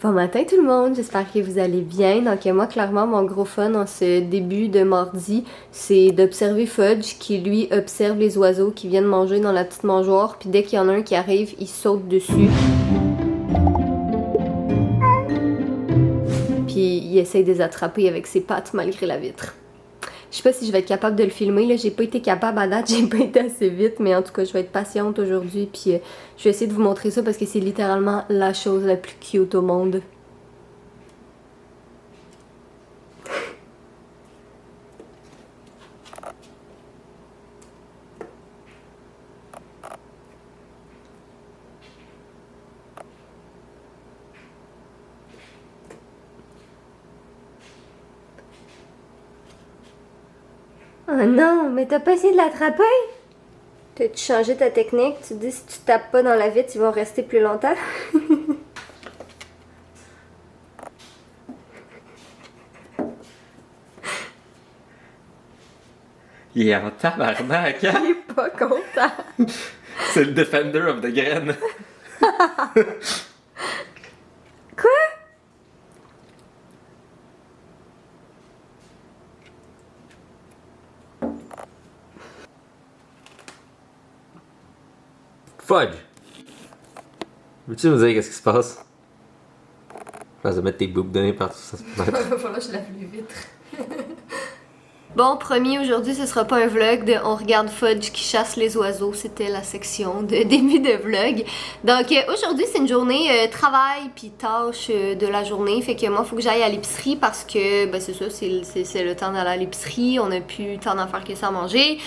Bon matin tout le monde, j'espère que vous allez bien. Donc moi clairement mon gros fun en ce début de mardi, c'est d'observer Fudge qui lui observe les oiseaux qui viennent manger dans la petite mangeoire, puis dès qu'il y en a un qui arrive, il saute dessus. Puis il essaye de les attraper avec ses pattes malgré la vitre. Je sais pas si je vais être capable de le filmer, là, j'ai pas été capable à date, j'ai pas été assez vite, mais en tout cas je vais être patiente aujourd'hui, puis je vais essayer de vous montrer ça parce que c'est littéralement la chose la plus cute au monde. Oh non, mais t'as pas essayé de l'attraper? T'as-tu changé ta technique? Tu dis si tu tapes pas dans la vitre, ils vont rester plus longtemps? Il est en tabarnak, hein? Il est pas content. C'est le Defender of the Graine. Quoi? Fudge! Veux-tu me dire qu'est-ce qui se passe? Je pense de mettre tes boobs données partout, ça se peut être. Voilà, je lave les vitres. Bon, promis, aujourd'hui, ce sera pas un vlog de on regarde Fudge qui chasse les oiseaux. C'était la section de début de vlog. Donc, aujourd'hui, c'est une journée travail puis tâche de la journée. Fait que moi, faut que j'aille à l'épicerie parce que, ben, c'est ça, c'est le temps d'aller à l'épicerie. On a plus le temps d'en faire que ça à manger.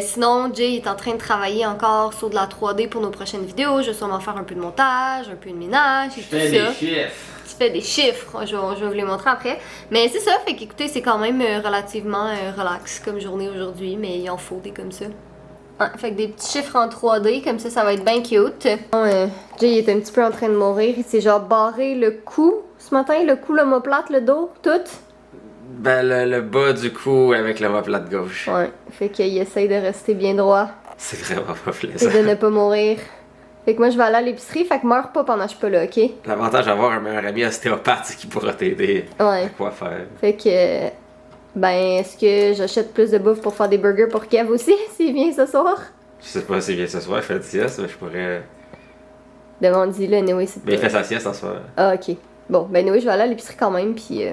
Sinon, Jay est en train de travailler encore sur de la 3D pour nos prochaines vidéos. Je vais sûrement faire un peu de montage, un peu de ménage et tout ça. Des chiffres. Tu fais des chiffres, je vais vous les montrer après. Mais c'est ça, fait qu'écoutez, c'est quand même relativement relax comme journée aujourd'hui, mais il en faut des comme ça. Ouais, fait que des petits chiffres en 3D, comme ça va être bien cute. Jay est un petit peu en train de mourir, il s'est genre barré le cou ce matin, le cou, l'omoplate, le dos, tout. Ben, le bas du cou avec l'omoplate gauche. Ouais, fait qu'il essaye de rester bien droit C'est vraiment pas et plaisant. de ne pas mourir. Fait que moi je vais aller à l'épicerie, fait que meurs pas pendant que je suis pas là, ok? L'avantage d'avoir un meilleur ami ostéopathe, c'est qu'il pourra t'aider à Ouais. quoi faire. Fait que, ben, est-ce que j'achète plus de bouffe pour faire des burgers pour Kev aussi, s'il vient ce soir? Je sais pas s'il vient ce soir, je fais de sieste, mais je pourrais. Demande-y, là, anyway, c'est Mais il pas... fait sa sieste en soir. Ah, ok. Bon, ben, anyway, je vais aller à l'épicerie quand même, puis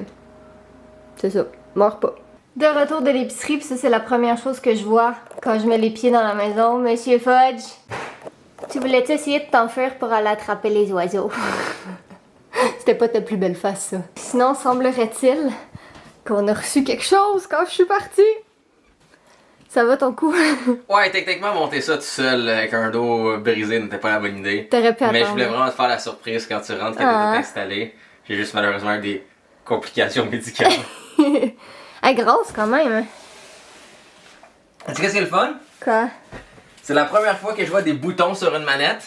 c'est ça, meurs pas. De retour de l'épicerie, puis ça, c'est la première chose que je vois quand je mets les pieds dans la maison. Monsieur Fudge, tu voulais-tu essayer de t'enfuir pour aller attraper les oiseaux? C'était pas ta plus belle face, ça. Sinon, semblerait-il qu'on a reçu quelque chose quand je suis partie. Ça va ton coup? Ouais, techniquement, monter ça tout seul avec un dos brisé n'était pas la bonne idée. T'aurais pu Mais je attendre. voulais vraiment te faire la surprise quand tu rentres, quand t'es installé. J'ai juste malheureusement eu des complications médicales. Elle est grosse quand même, hein? Tu sais qu'est-ce qui est le fun? Quoi? C'est la première fois que je vois des boutons sur une manette,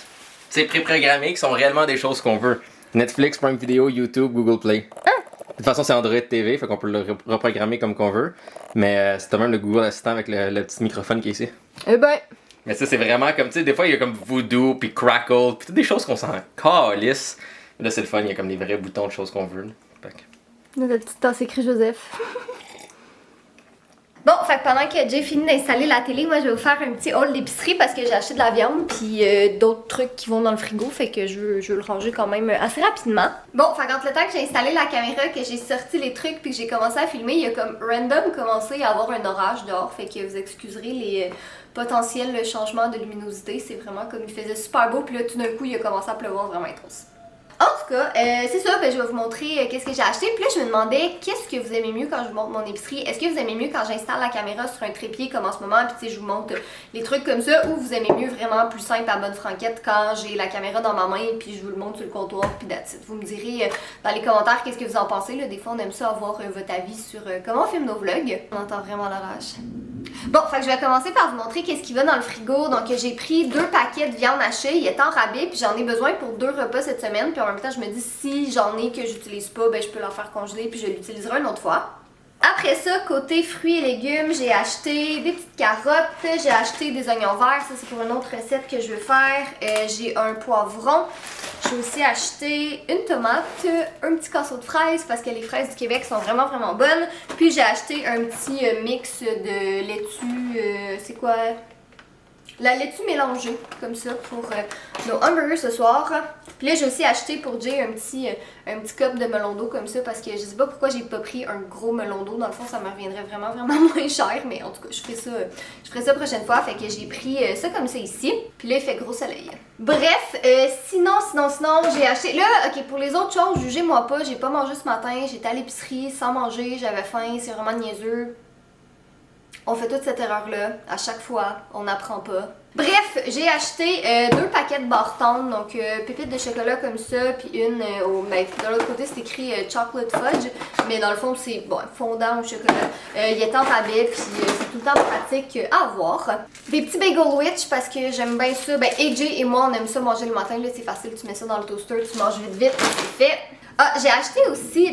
c'est pré-programmé, qui sont réellement des choses qu'on veut. Netflix, Prime Video, YouTube, Google Play. De toute façon, c'est Android TV, fait qu'on peut le reprogrammer comme qu'on veut. Mais c'est même le Google Assistant avec le petit microphone qui est ici. Eh ben, Mais ça, c'est vraiment comme, tu sais, des fois, il y a comme Voodoo, puis Crackle, puis toutes des choses qu'on s'en calisse. Mais là, c'est le fun, il y a comme des vrais boutons de choses qu'on veut. Là. Fait que- notre petite tasse écrit Joseph. Bon, fait que pendant que Jay finit d'installer la télé, moi je vais vous faire un petit haul d'épicerie parce que j'ai acheté de la viande puis d'autres trucs qui vont dans le frigo, fait que je veux le ranger quand même assez rapidement. Bon, fait qu'entre le temps que j'ai installé la caméra, que j'ai sorti les trucs puis que j'ai commencé à filmer, il y a comme random commencé à avoir un orage dehors, fait que vous excuserez les potentiels changements de luminosité, c'est vraiment comme il faisait super beau puis là tout d'un coup il a commencé à pleuvoir vraiment intense. En tout cas, c'est ça, ben, je vais vous montrer qu'est-ce que j'ai acheté. Puis là, je me demandais, qu'est-ce que vous aimez mieux quand je vous montre mon épicerie? Est-ce que vous aimez mieux quand j'installe la caméra sur un trépied comme en ce moment, puis tu sais, je vous montre les trucs comme ça, ou vous aimez mieux vraiment plus simple à bonne franquette quand j'ai la caméra dans ma main, puis je vous le montre sur le comptoir, puis that's it. Vous me direz dans les commentaires qu'est-ce que vous en pensez. Là. Des fois, on aime ça avoir votre avis sur comment on filme nos vlogs. On entend vraiment l'orage. Bon, fait que je vais commencer par vous montrer qu'est-ce qui va dans le frigo. Donc, j'ai pris 2 paquets de viande hachée. Il est en rabais, puis j'en ai besoin pour 2 repas cette semaine. Puis en même temps, je me dis, si j'en ai que j'utilise pas, ben je peux leur faire congeler, puis je l'utiliserai une autre fois. Après ça, côté fruits et légumes, j'ai acheté des petites carottes, j'ai acheté des oignons verts, ça c'est pour une autre recette que je veux faire. J'ai un poivron, j'ai aussi acheté une tomate, un petit casseau de fraises parce que les fraises du Québec sont vraiment vraiment bonnes. Puis j'ai acheté un petit mix de laitue, c'est quoi? La laitue mélangée, comme ça, pour nos hamburgers ce soir. Puis là, j'ai aussi acheté pour Jay un petit cup de melon d'eau comme ça, parce que je sais pas pourquoi j'ai pas pris un gros melon d'eau. Dans le fond, ça me reviendrait vraiment, vraiment moins cher. Mais en tout cas, je ferai ça la prochaine fois. Fait que j'ai pris ça comme ça ici. Puis là, il fait gros soleil. Bref, sinon, j'ai acheté... Là, ok, pour les autres choses, jugez-moi pas. J'ai pas mangé ce matin. J'étais à l'épicerie sans manger. J'avais faim. C'est vraiment niaiseux. On fait toute cette erreur-là, à chaque fois, on n'apprend pas. Bref, j'ai acheté 2 paquets de barres tendres, donc pépites de chocolat comme ça, puis une de l'autre côté c'est écrit chocolate fudge, mais dans le fond c'est bon, fondant au chocolat. Il est en rabais, puis c'est tout le temps pratique à avoir. Des petits bagel witch parce que j'aime bien ça. Ben AJ et moi on aime ça manger le matin, là c'est facile, tu mets ça dans le toaster, tu manges vite, c'est fait. Ah, j'ai acheté aussi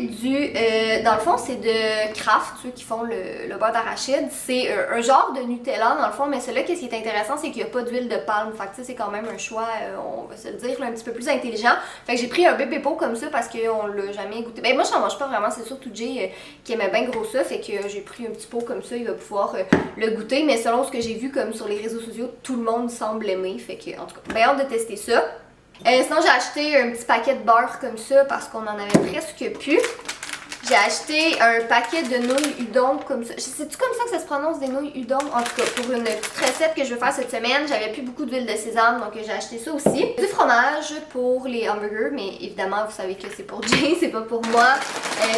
dans le fond, c'est de Kraft, ceux qui font le beurre d'arachide. C'est un genre de Nutella, dans le fond, mais celui-là, qu'est-ce qui est intéressant, c'est qu'il n'y a pas d'huile de palme. Fait que, tu sais, c'est quand même un choix, on va se le dire, là, un petit peu plus intelligent. Fait que j'ai pris un bébé pot comme ça parce qu'on l'a jamais goûté. Ben, moi, je n'en mange pas vraiment, c'est surtout Jay qui aimait bien gros ça. Fait que j'ai pris un petit pot comme ça, il va pouvoir le goûter. Mais selon ce que j'ai vu, comme sur les réseaux sociaux, tout le monde semble aimer. Fait que, en tout cas, bien hâte de tester ça. Sinon, j'ai acheté un petit paquet de beurre comme ça parce qu'on en avait presque plus. J'ai acheté un paquet de nouilles udon comme ça. C'est-tu comme ça que ça se prononce, des nouilles udon? En tout cas, pour une petite recette que je vais faire cette semaine, j'avais plus beaucoup d'huile de sésame, donc j'ai acheté ça aussi. Du fromage pour les hamburgers, mais évidemment, vous savez que c'est pour Jay, c'est pas pour moi.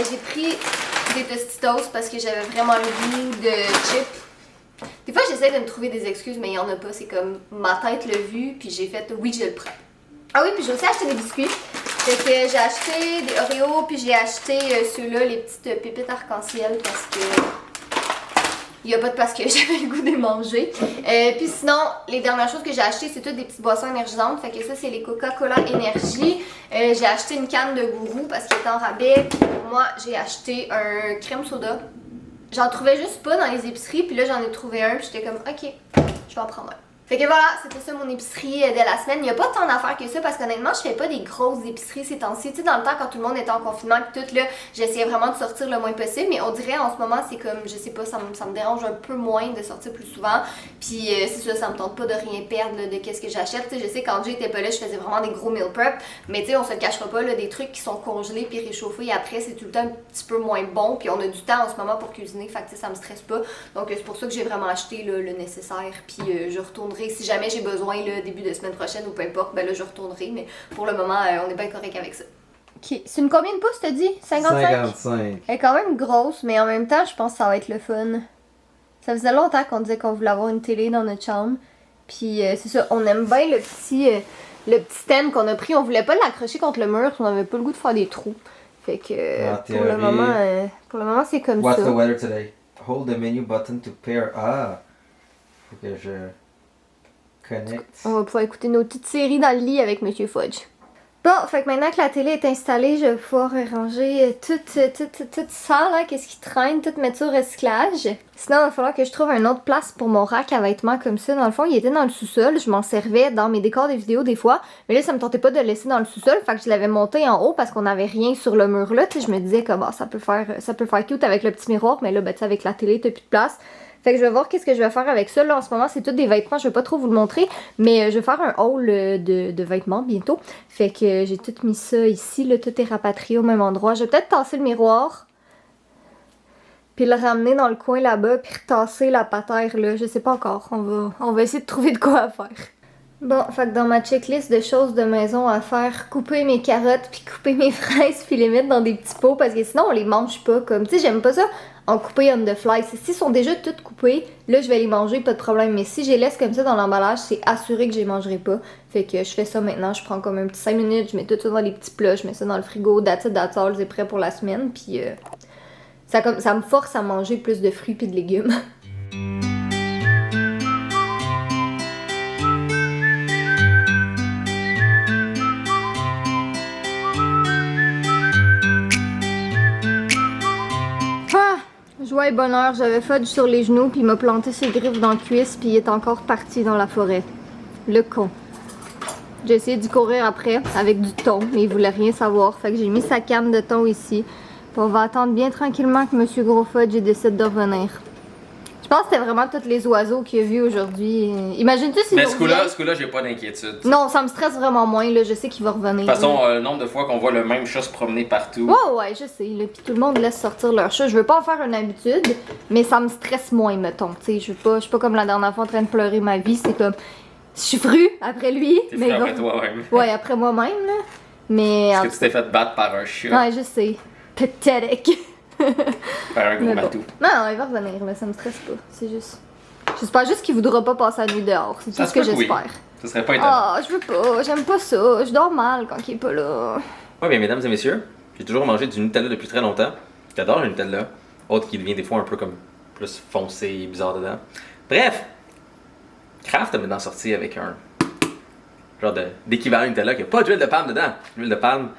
J'ai pris des Tostitos parce que j'avais vraiment le goût de chips. Des fois, j'essaie de me trouver des excuses, mais il y en a pas. C'est comme ma tête l'a vu, puis j'ai fait oui, je le prends. Ah oui, puis j'ai aussi acheté des biscuits. Fait que j'ai acheté des Oreos, puis j'ai acheté ceux-là, les petites pépites arc-en-ciel, parce que... Il n'y a pas de parce que j'avais le goût de les manger. Puis sinon, les dernières choses que j'ai achetées, c'est toutes des petites boissons énergisantes. Fait que ça, c'est les Coca-Cola Energy. J'ai acheté une canne de gourou parce qu'il est en rabais. Puis pour moi, j'ai acheté un crème soda. J'en trouvais juste pas dans les épiceries, puis là, j'en ai trouvé un, puis j'étais comme, ok, je vais en prendre un. Fait que voilà, c'était ça mon épicerie de la semaine. Il n'y a pas tant d'affaires que ça parce qu'honnêtement, je fais pas des grosses épiceries ces temps-ci. Tu sais, dans le temps, quand tout le monde était en confinement et tout, là, j'essayais vraiment de sortir le moins possible. Mais on dirait en ce moment, c'est comme, je sais pas, ça me dérange un peu moins de sortir plus souvent. Puis c'est ça me tente pas de rien perdre là, de qu'est-ce que j'achète. Tu sais, je sais, quand Jay était pas là, je faisais vraiment des gros meal prep. Mais tu sais, on se le cachera pas, là, des trucs qui sont congelés puis réchauffés après, c'est tout le temps un petit peu moins bon. Puis on a du temps en ce moment pour cuisiner, fait que ça me stresse pas. Donc c'est pour ça que j'ai vraiment acheté là, le nécessaire. Puis je retournerai si jamais j'ai besoin le début de semaine prochaine ou peu importe, ben là je retournerai, mais pour le moment on est bien correct avec ça. Ok, c'est une combien de pouces t'as dit? 55? 55. Elle est quand même grosse, mais en même temps je pense que ça va être le fun. Ça faisait longtemps qu'on disait qu'on voulait avoir une télé dans notre chambre, puis c'est ça, on aime bien le petit stand qu'on a pris, on voulait pas l'accrocher contre le mur, on avait pas le goût de faire des trous. Fait que pour le moment c'est comme What's ça. What's the weather today? Hold the menu button to pair. Ah! Faut que je... Connect. On va pouvoir écouter nos petites séries dans le lit avec Monsieur Fudge. Bon, fait que maintenant que la télé est installée, je vais pouvoir ranger tout ça, là, qu'est-ce qui traîne, tout mettre ça au recyclage. Sinon, il va falloir que je trouve une autre place pour mon rack à vêtements comme ça. Dans le fond, il était dans le sous-sol, je m'en servais dans mes décors des vidéos des fois. Mais là, ça me tentait pas de le laisser dans le sous-sol, fait que je l'avais monté en haut parce qu'on n'avait rien sur le mur là. Tu sais, je me disais que bah, ça peut faire cute avec le petit miroir, mais là, ben, tu sais, avec la télé, t'as plus de place. Fait que je vais voir qu'est-ce que je vais faire avec ça. Là, en ce moment, c'est tous des vêtements. Je vais pas trop vous le montrer, mais je vais faire un haul de vêtements bientôt. Fait que j'ai tout mis ça ici. Là, tout est rapatrié au même endroit. Je vais peut-être tasser le miroir, puis le ramener dans le coin là-bas, puis retasser la patère là. Je sais pas encore. On va essayer de trouver de quoi à faire. Bon, fait que dans ma checklist de choses de maison à faire, couper mes carottes, puis couper mes fraises, puis les mettre dans des petits pots, parce que sinon on les mange pas. Comme, tu sais, j'aime pas ça en couper on the fly. S'ils sont déjà toutes coupées, là je vais les manger, pas de problème. Mais si je les laisse comme ça dans l'emballage, c'est assuré que je les mangerai pas. Fait que je fais ça maintenant, je prends comme un petit 5 minutes, je mets tout ça dans les petits plats, je mets ça dans le frigo, that's all, c'est prêt pour la semaine. Puis ça me force à manger plus de fruits puis de légumes. Je Joie et bonheur, j'avais Fudge sur les genoux, puis il m'a planté ses griffes dans le cuisse, puis il est encore parti dans la forêt. Le con. J'ai essayé d'y courir après, avec du thon, mais il voulait rien savoir. Fait que j'ai mis sa canne de thon ici. Puis on va attendre bien tranquillement que Monsieur Gros Fudge décide de revenir. Je pense que c'était vraiment tous les oiseaux qu'il a vus aujourd'hui. Imagine-tu si Mais ce coup-là, j'ai pas d'inquiétude. Non, ça me stresse vraiment moins, là. Je sais qu'il va revenir. De toute façon, le nombre de fois qu'on voit le même chat se promener partout. Ouais, je sais. Là. Puis tout le monde laisse sortir leur chat. Je veux pas en faire une habitude, mais ça me stresse moins, mettons. Tu sais, je suis pas comme la dernière fois en train de pleurer ma vie. C'est comme, je suis fru après lui. T'es fru après toi-même. Ouais, après moi-même, là. Mais. Parce que tu t'es fait battre par un chat. Ouais, je sais. Pathetic. Par un gros Mais bateau. Non, il va revenir, là. Ça me stresse pas. C'est juste. J'espère juste qu'il voudra pas passer la nuit dehors. C'est tout ce que j'espère. Ça serait pas étonnant. Ah, je veux pas. J'aime pas ça. Je dors mal quand il est pas là. Ouais, bien, mesdames et messieurs, j'ai toujours mangé du Nutella depuis très longtemps. J'adore le Nutella. Autre qui devient des fois un peu comme plus foncé et bizarre dedans. Bref, Kraft a maintenant sorti avec un genre d'équivalent Nutella qui a pas d'huile de palme dedans. L'huile de palme,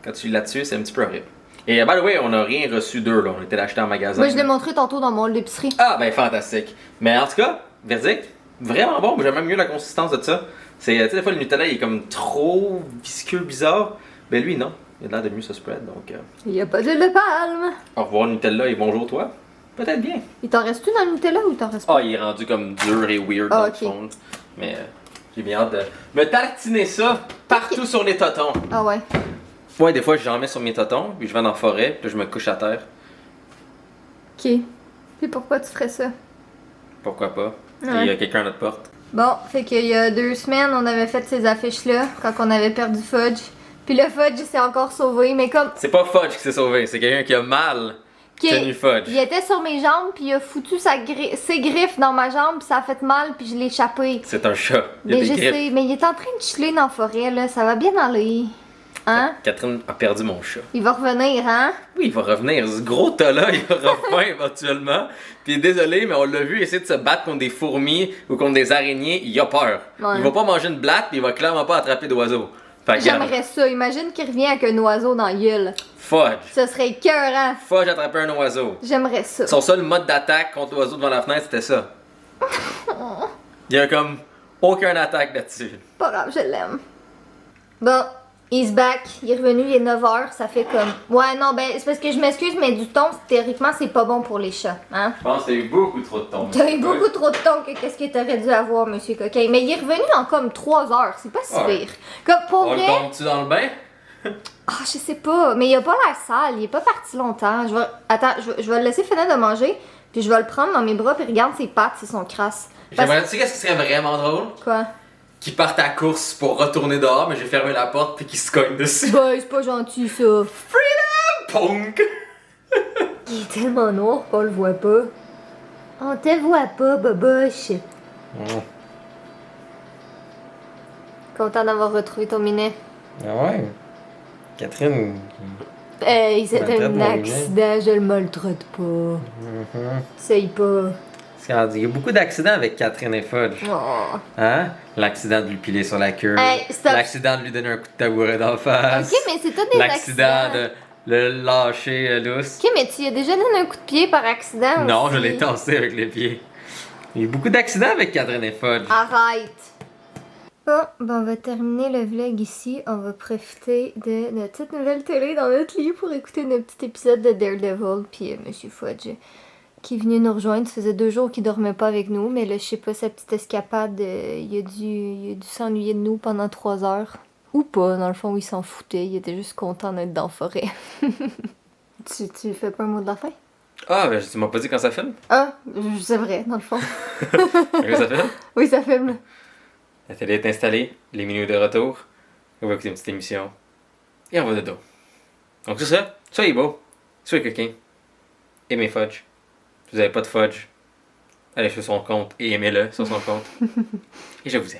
quand tu là-dessus, c'est un petit peu horrible. Et by the way, on n'a rien reçu d'eux, là. On était acheté en magasin. Moi, je l'ai montré tantôt dans mon hall d'épicerie. Ah, ben fantastique. Mais en tout cas, verdict, vraiment bon. J'aime même mieux la consistance de ça. C'est, tu sais, des fois, le Nutella, il est comme trop visqueux, bizarre. Ben lui, non. Il a l'air de mieux se spread, donc... Il y a pas d'huile de palme. Au revoir, Nutella, et bonjour, toi. Peut-être bien. Il t'en reste-tu dans le Nutella ou il t'en reste pas? Ah, il est rendu comme dur et weird dans le fond. Mais j'ai bien hâte de me tartiner ça partout sur les totons. Ah ouais. Ouais, des fois, j'en mets sur mes totons, puis je vais dans la forêt, puis là, je me couche à terre. Ok. Puis pourquoi tu ferais ça? Pourquoi pas? Ouais. Il y a quelqu'un à notre porte. Bon, fait qu'il y a 2 semaines, on avait fait ces affiches-là, quand on avait perdu Fudge. Puis le Fudge s'est encore sauvé, mais comme... C'est pas Fudge qui s'est sauvé, c'est quelqu'un qui a mal tenu Fudge. Il était sur mes jambes, puis il a foutu ses griffes dans ma jambe, puis ça a fait mal, puis je l'ai échappé. C'est un chat. Il a Mais des je griffes. sais, mais il est en train de chiller dans la forêt, là. Ça va bien aller. Hein? Catherine a perdu mon chat. Il va revenir, hein? Oui, il va revenir. Ce gros tas-là, il aura faim éventuellement. Puis désolé, mais on l'a vu essayer de se battre contre des fourmis ou contre des araignées. Il a peur. Ouais. Il va pas manger une blatte, puis il va clairement pas attraper d'oiseaux. Fait que, J'aimerais ça. Imagine qu'il revient avec un oiseau dans la gueule. Fudge. Ce serait écœurant. Fudge attraper un oiseau. J'aimerais ça. Son seul mode d'attaque contre l'oiseau devant la fenêtre, c'était ça. Il y a comme aucune attaque là-dessus. Pas grave, je l'aime. Bon, he's back. Il est revenu, il est 9h. Ça fait comme... Ouais, non, ben, c'est parce que je m'excuse, mais du thon, théoriquement, c'est pas bon pour les chats, hein? Je pense que t'as eu beaucoup trop de thon. T'as eu beaucoup trop de thon que qu'est-ce que t'aurais dû avoir, monsieur Coquin. Mais il est revenu en comme 3 heures. C'est pas si Ouais. pire. Comme pour On le vrai... tombe-tu dans le bain? Ah, je sais pas. Mais il a pas l'air sale. Il est pas parti longtemps. Attends, je vais le laisser finir de manger. Puis je vais le prendre dans mes bras. Puis regarde ses pattes, c'est son crasse. J'aimerais, tu sais qu'est-ce qui serait vraiment drôle? Quoi? Qu'il parte à la course pour retourner dehors, mais j'ai fermé la porte puis qu'il se cogne dessus. Bah, c'est pas gentil, ça. Punk! Il est tellement noir qu'on le voit pas. On te voit pas, Boboche. Content d'avoir retrouvé ton minet. Ah ouais? Catherine. Hey, c'est Maltraite un mon accident, je le maltraite pas. Essaye pas. Il y a beaucoup d'accidents avec Catherine et Fudge. Oh. Hein? L'accident de lui piler sur la queue. Hey, stop. L'accident de lui donner un coup de tabouret d'en face. Ok, mais c'est tout des L'accident accidents. de le lâcher lousse. Ok, mais tu y as déjà donné un coup de pied par accident Non, aussi. je l'ai tassé avec les pieds. Il y a eu beaucoup d'accidents avec Catherine et Fudge. Arrête! Bon, ben on va terminer le vlog ici. On va profiter de notre petite nouvelle télé dans notre lit pour écouter notre petit épisode de Daredevil. Puis Monsieur Fudge qui est venu nous rejoindre. Ça faisait 2 jours qu'il dormait pas avec nous. Mais là, je sais pas, sa petite escapade, il a dû s'ennuyer de nous pendant 3 heures. Ou pas, dans le fond, il s'en foutait. Il était juste content d'être dans la forêt. tu fais pas un mot de la fin? Ah, ben tu m'as pas dit quand ça filme? Ah, c'est vrai, dans le fond. Quand ça filme? Oui, ça filme. La télé est installée, les menus de retour. On va écouter une petite émission. Et on va de dos. Donc c'est ça. Soyez beau. Soyez coquin. Aimez Fudge. Si vous n'avez pas de Fudge, allez sur son compte et aimez-le sur son compte. Et je vous aime.